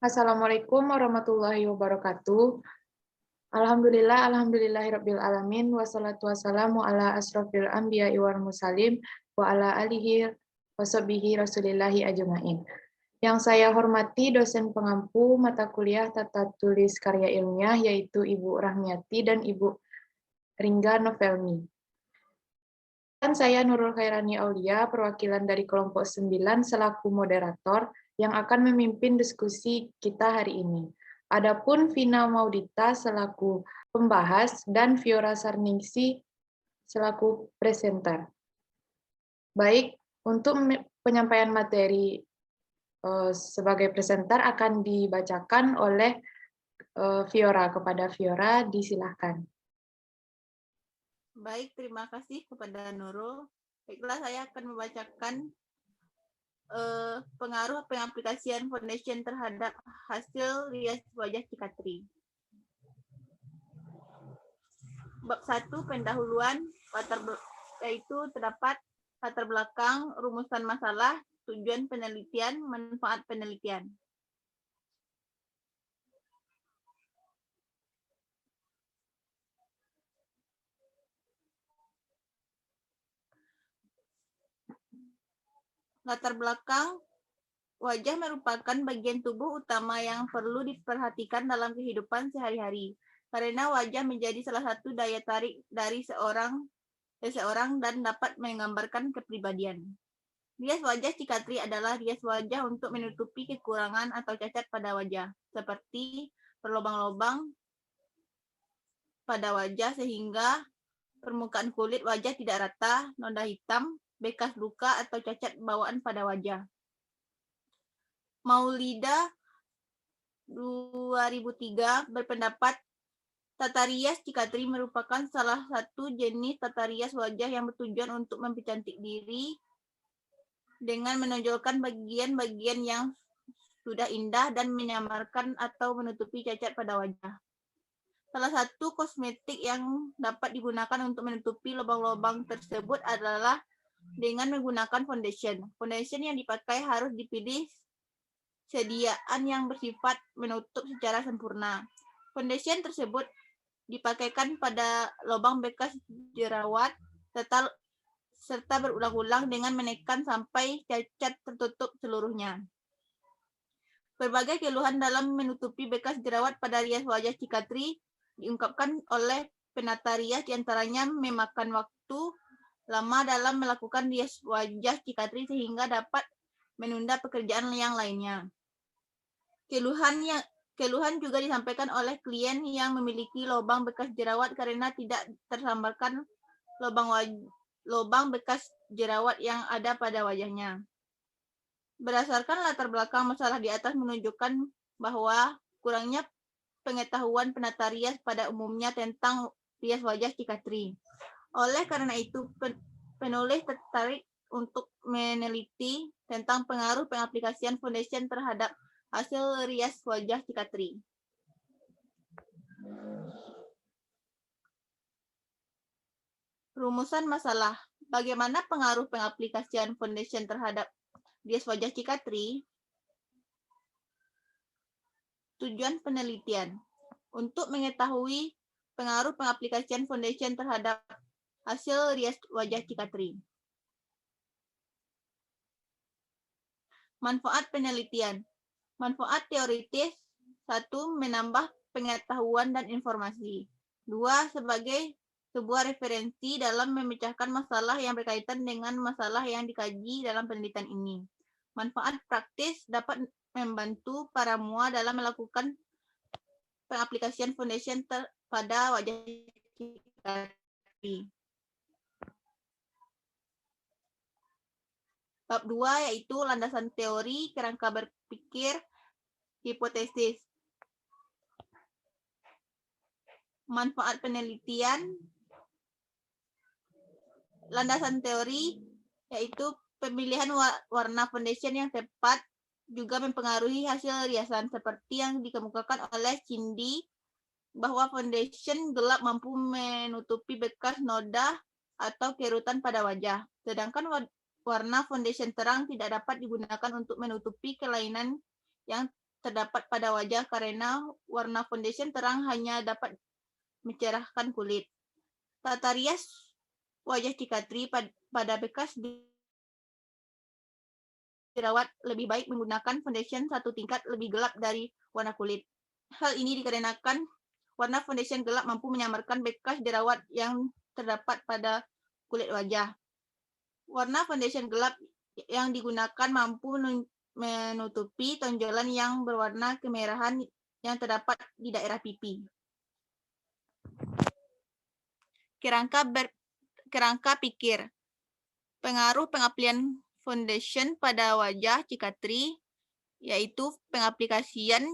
Assalamualaikum warahmatullahi wabarakatuh. Alhamdulillahirabbil alamin wassalatu wassalamu ala asrofil anbiya'i wal mursalin wa ala alihi washabihi rasulillahi ajmain. Yang saya hormati dosen pengampu mata kuliah tata tulis karya ilmiah yaitu Ibu Rahmiati dan Ibu Ringga Novelmi. Dan saya Nurul Khairani Aulia, perwakilan dari kelompok 9 selaku moderator yang akan memimpin diskusi kita hari ini. Adapun Vina Maudita selaku pembahas dan Fiora Sarningsi selaku presenter. Baik, untuk penyampaian materi sebagai presenter akan dibacakan oleh Fiora. Kepada Fiora, disilahkan. Baik, terima kasih kepada Nurul. Baiklah, saya akan membacakan pengaruh pengaplikasian foundation terhadap hasil rias wajah Cikatri. Bab 1, pendahuluan, yaitu terdapat latar belakang, rumusan masalah, tujuan penelitian, manfaat penelitian. Latar belakang, wajah merupakan bagian tubuh utama yang perlu diperhatikan dalam kehidupan sehari-hari. Karena wajah menjadi salah satu daya tarik dari seseorang dan dapat menggambarkan kepribadian. Rias wajah Cikatri adalah rias wajah untuk menutupi kekurangan atau cacat pada wajah, seperti berlubang-lubang pada wajah sehingga permukaan kulit wajah tidak rata, noda hitam, bekas luka atau cacat bawaan pada wajah. Maulida 2003 berpendapat tata rias Cikatri merupakan salah satu jenis tata rias wajah yang bertujuan untuk mempercantik diri dengan menonjolkan bagian-bagian yang sudah indah dan menyamarkan atau menutupi cacat pada wajah. Salah satu kosmetik yang dapat digunakan untuk menutupi lubang-lubang tersebut adalah dengan menggunakan foundation. Foundation yang dipakai harus dipilih sediaan yang bersifat menutup secara sempurna. Foundation tersebut dipakaikan pada lubang bekas jerawat serta berulang-ulang dengan menekan sampai cacat tertutup seluruhnya. Berbagai keluhan dalam menutupi bekas jerawat pada rias wajah Cikatri diungkapkan oleh penata rias, diantaranya memakan waktu lama dalam melakukan rias wajah Cikatri sehingga dapat menunda pekerjaan yang lainnya. Keluhan juga disampaikan oleh klien yang memiliki lubang bekas jerawat karena tidak tersambarkan lubang bekas jerawat yang ada pada wajahnya. Berdasarkan latar belakang masalah di atas menunjukkan bahwa kurangnya pengetahuan penata rias pada umumnya tentang rias wajah Cikatri. Oleh karena itu, penulis tertarik untuk meneliti tentang pengaruh pengaplikasian foundation terhadap hasil rias wajah Cikatri. Rumusan masalah. Bagaimana pengaruh pengaplikasian foundation terhadap rias wajah Cikatri? Tujuan penelitian. Untuk mengetahui pengaruh pengaplikasian foundation terhadap hasil rias wajah Cikatri. Manfaat penelitian. Manfaat teoritis. 1. Menambah pengetahuan dan informasi. 2. Sebagai sebuah referensi dalam memecahkan masalah yang berkaitan dengan masalah yang dikaji dalam penelitian ini. Manfaat praktis dapat membantu para mua dalam melakukan pengaplikasian foundation pada wajah Cikatri. Bab 2 yaitu landasan teori, kerangka berpikir, hipotesis. Manfaat penelitian. Landasan teori yaitu pemilihan warna foundation yang tepat juga mempengaruhi hasil riasan seperti yang dikemukakan oleh Cindy bahwa foundation gelap mampu menutupi bekas noda atau kerutan pada wajah, sedangkan warna foundation terang tidak dapat digunakan untuk menutupi kelainan yang terdapat pada wajah karena warna foundation terang hanya dapat mencerahkan kulit. Tata rias wajah Cikatri pada bekas dirawat lebih baik menggunakan foundation satu tingkat lebih gelap dari warna kulit. Hal ini dikarenakan warna foundation gelap mampu menyamarkan bekas jerawat yang terdapat pada kulit wajah. Warna foundation gelap yang digunakan mampu menutupi tonjolan yang berwarna kemerahan yang terdapat di daerah pipi. Kerangka pikir. Pengaruh pengaplikasian foundation pada wajah Cikatri yaitu pengaplikasian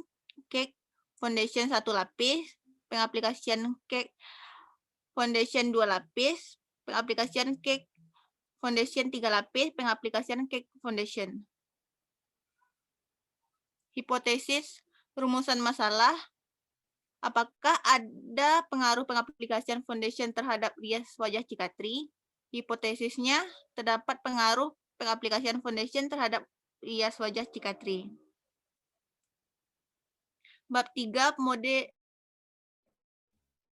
cake foundation 1 lapis, pengaplikasian cake foundation 2 lapis, pengaplikasian cake foundation 3 lapis, pengaplikasian cake foundation. Hipotesis rumusan masalah. Apakah ada pengaruh pengaplikasian foundation terhadap rias wajah Cikatri? Hipotesisnya, terdapat pengaruh pengaplikasian foundation terhadap rias wajah Cikatri. Bab 3,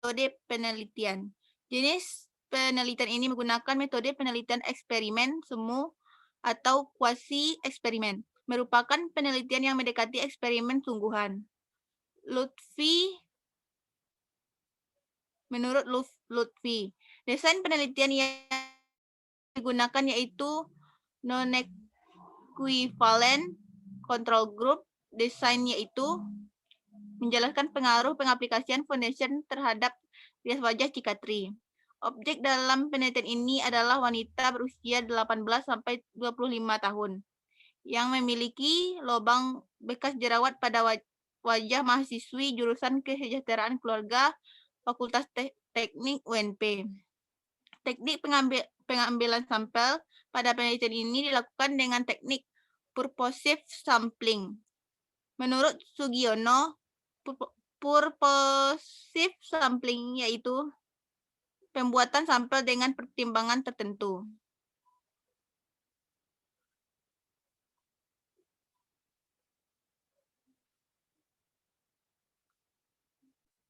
metode penelitian. Jenis penelitian ini menggunakan metode penelitian eksperimen semu atau kuasi eksperimen, merupakan penelitian yang mendekati eksperimen sungguhan. Menurut Lutfi, desain penelitian yang digunakan yaitu non-equivalent control group. Desain yaitu menjelaskan pengaruh pengaplikasian foundation terhadap rias wajah Cikatri. Objek dalam penelitian ini adalah wanita berusia 18 sampai 25 tahun yang memiliki lubang bekas jerawat pada wajah mahasiswi jurusan Kesejahteraan Keluarga Fakultas Teknik UNP. Teknik pengambilan sampel pada penelitian ini dilakukan dengan teknik purposive sampling. Menurut Sugiono, purposive sampling yaitu pembuatan sampel dengan pertimbangan tertentu.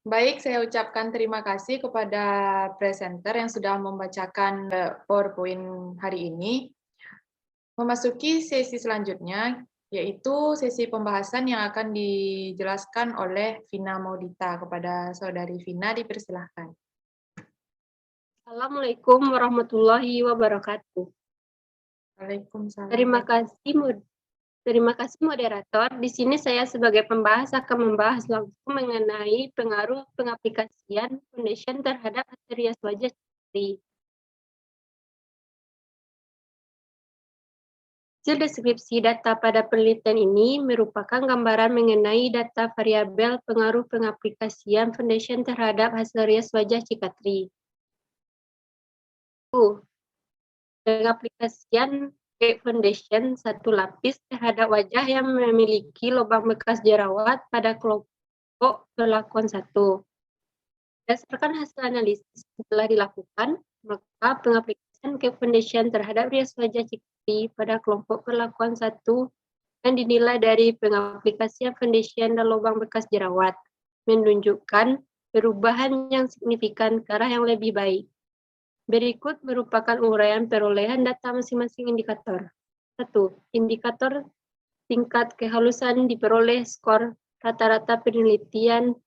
Baik, saya ucapkan terima kasih kepada presenter yang sudah membacakan PowerPoint hari ini. Memasuki sesi selanjutnya, yaitu sesi pembahasan yang akan dijelaskan oleh Vina Maudita. Kepada Saudari Vina, dipersilahkan. Assalamualaikum warahmatullahi wabarakatuh. Waalaikumsalam. Terima kasih moderator. Di sini saya sebagai pembahas akan membahas langsung mengenai pengaruh pengaplikasian foundation terhadap rias wajah Cikatri. Hasil deskripsi data pada penelitian ini merupakan gambaran mengenai data variabel pengaruh pengaplikasian foundation terhadap hasil rias wajah Cikatri. Pengaplikasian foundation 1 lapis terhadap wajah yang memiliki lubang bekas jerawat pada kelompok perlakuan 1. Berdasarkan hasil analisis yang telah dilakukan, maka pengaplikasian foundation terhadap rias wajah Cikatri pada kelompok perlakuan 1 yang dinilai dari pengaplikasian foundation dan lubang bekas jerawat menunjukkan perubahan yang signifikan ke arah yang lebih baik. Berikut merupakan uraian perolehan data masing-masing indikator. 1. Indikator tingkat kehalusan diperoleh skor rata-rata penelitian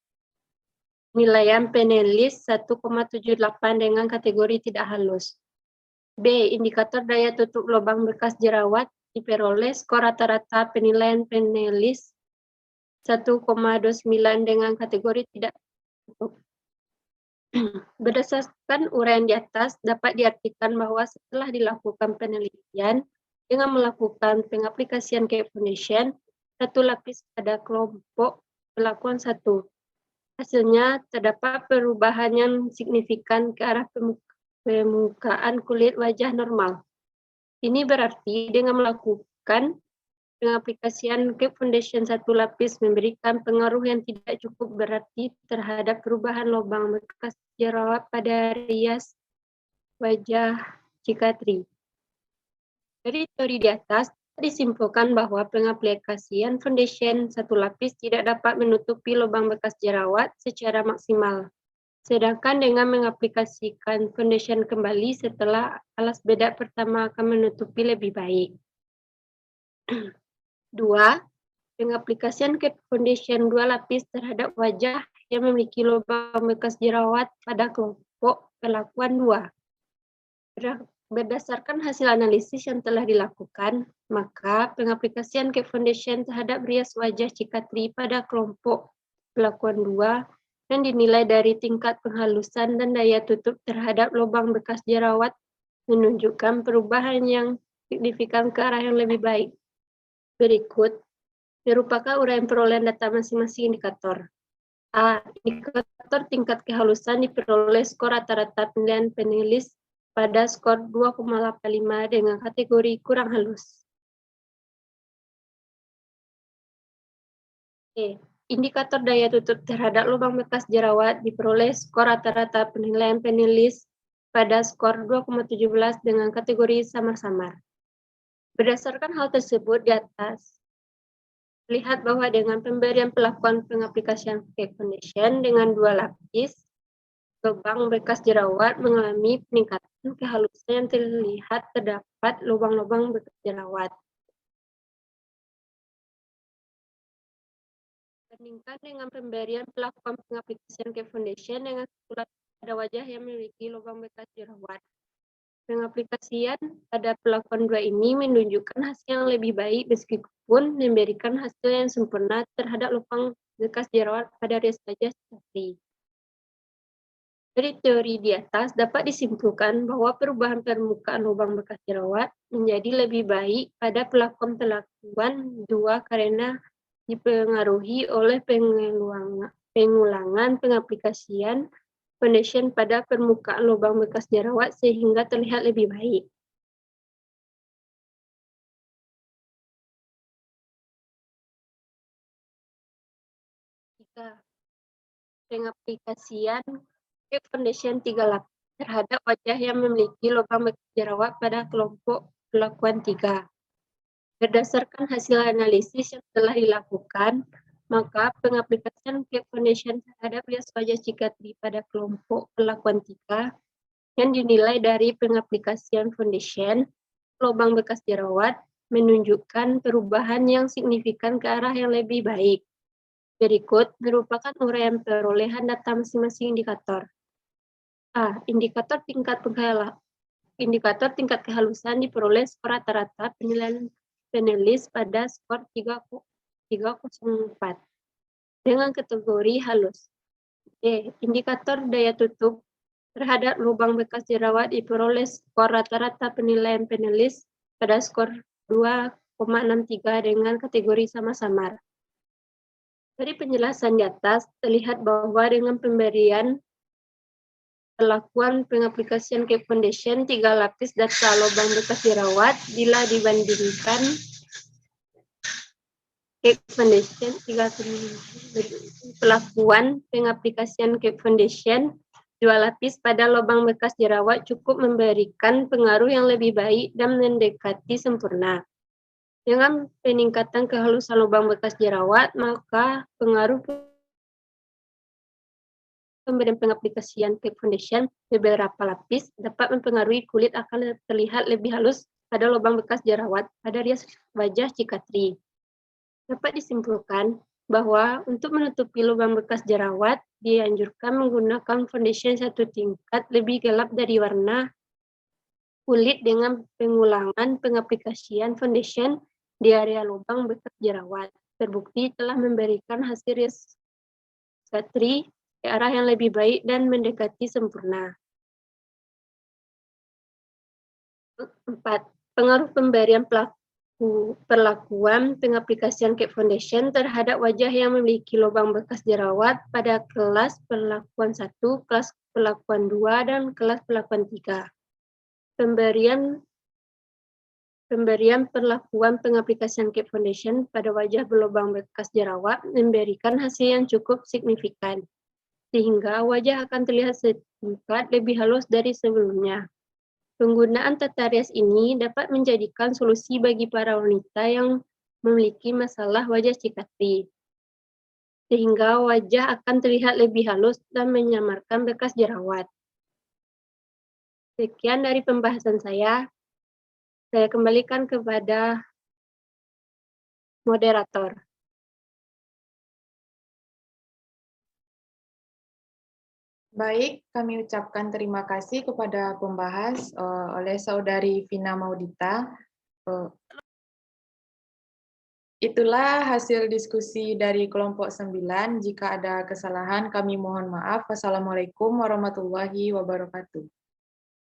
penilaian penelis 1,78 dengan kategori tidak halus. B. Indikator daya tutup lubang bekas jerawat diperoleh skor rata-rata penilaian penelis 1,29 dengan kategori tidak tutup. Berdasarkan uraian di atas, dapat diartikan bahwa setelah dilakukan penelitian dengan melakukan pengaplikasian cake foundation 1 lapis pada kelompok perlakuan 1. Hasilnya terdapat perubahan yang signifikan ke arah permukaan kulit wajah normal. Ini berarti dengan melakukan pengaplikasian cake foundation 1 lapis memberikan pengaruh yang tidak cukup berarti terhadap perubahan lubang bekas jerawat pada rias wajah Cikatri. Dari teori di atas Disimpulkan bahwa pengaplikasian foundation satu lapis tidak dapat menutupi lubang bekas jerawat secara maksimal. Sedangkan dengan mengaplikasikan foundation kembali setelah alas bedak pertama akan menutupi lebih baik. 2. Pengaplikasian cap foundation 2 lapis terhadap wajah yang memiliki lubang bekas jerawat pada kelompok perlakuan 2. Berdasarkan hasil analisis yang telah dilakukan, maka pengaplikasian cap foundation terhadap rias wajah Cikatri pada kelompok perlakuan 2 yang dinilai dari tingkat penghalusan dan daya tutup terhadap lubang bekas jerawat menunjukkan perubahan yang signifikan ke arah yang lebih baik. Berikut merupakan uraian perolehan data masing-masing indikator. A. Indikator tingkat kehalusan diperoleh skor rata-rata penilaian penulis pada skor 2,85 dengan kategori kurang halus. E. Indikator daya tutup terhadap lubang bekas jerawat diperoleh skor rata-rata penilaian penulis pada skor 2,17 dengan kategori samar-samar. Berdasarkan hal tersebut di atas, lihat bahwa dengan pemberian perlakuan pengaplikasian cap foundation dengan 2 lapis, lubang bekas jerawat mengalami peningkatan kehalusan yang terlihat terdapat lubang-lubang bekas jerawat. Bandingkan dengan pemberian perlakuan pengaplikasian cap foundation dengan pada wajah yang memiliki lubang bekas jerawat. Pengaplikasian pada perlakuan 2 ini menunjukkan hasil yang lebih baik meskipun memberikan hasil yang sempurna terhadap lubang bekas jerawat pada rias wajah Cikatri. Dari teori di atas dapat disimpulkan bahwa perubahan permukaan lubang bekas jerawat menjadi lebih baik pada perlakuan 2 karena dipengaruhi oleh pengulangan pengaplikasian foundation pada permukaan lubang bekas jerawat sehingga terlihat lebih baik. Pengaplikasian cap foundation 3 lapis terhadap wajah yang memiliki lubang bekas jerawat pada kelompok perlakuan 3. Berdasarkan hasil analisis yang telah dilakukan, maka pengaplikasian cap foundation terhadap rias wajah Cikatri pada kelompok perlakuan 3 yang dinilai dari pengaplikasian foundation lubang bekas jerawat menunjukkan perubahan yang signifikan ke arah yang lebih baik. Berikut merupakan uraian perolehan data masing-masing indikator. A. Indikator tingkat kehalusan diperoleh skor rata-rata penilaian penulis pada skor 304 dengan kategori halus. D. Indikator daya tutup terhadap lubang bekas jerawat diperoleh skor rata-rata penilaian penulis pada skor 2,63 dengan kategori sama-samar. Dari penjelasan di atas, terlihat bahwa dengan pemberian perlakuan pengaplikasian cap foundation 3 lapis data lubang bekas jerawat bila dibandingkan cap foundation 3 perlakuan pengaplikasian cap foundation 2 lapis pada lubang bekas jerawat cukup memberikan pengaruh yang lebih baik dan mendekati sempurna. Dengan peningkatan kehalusan lubang bekas jerawat, maka pengaruh pemberian pengaplikasian cap foundation beberapa lapis dapat mempengaruhi kulit akan terlihat lebih halus pada lubang bekas jerawat pada rias wajah Cikatri. Dapat disimpulkan bahwa untuk menutupi lubang bekas jerawat dianjurkan menggunakan foundation satu tingkat lebih gelap dari warna kulit dengan pengulangan pengaplikasian foundation di area lubang bekas jerawat. Terbukti telah memberikan hasil rias Cikatri ke arah yang lebih baik dan mendekati sempurna. 4. Pengaruh pemberian perlakuan pengaplikasian cap foundation terhadap wajah yang memiliki lubang bekas jerawat pada kelas perlakuan 1, kelas perlakuan 2, dan kelas perlakuan 3. Pemberian perlakuan pengaplikasian cap foundation pada wajah berlubang bekas jerawat memberikan hasil yang cukup signifikan, sehingga wajah akan terlihat setingkat lebih halus dari sebelumnya. Penggunaan tata rias ini dapat menjadikan solusi bagi para wanita yang memiliki masalah wajah cikatri, sehingga wajah akan terlihat lebih halus dan menyamarkan bekas jerawat. Sekian dari pembahasan saya kembalikan kepada moderator. Baik, kami ucapkan terima kasih kepada pembahas oleh Saudari Vina Maudita. Itulah hasil diskusi dari kelompok 9. Jika ada kesalahan, kami mohon maaf. Wassalamualaikum warahmatullahi wabarakatuh.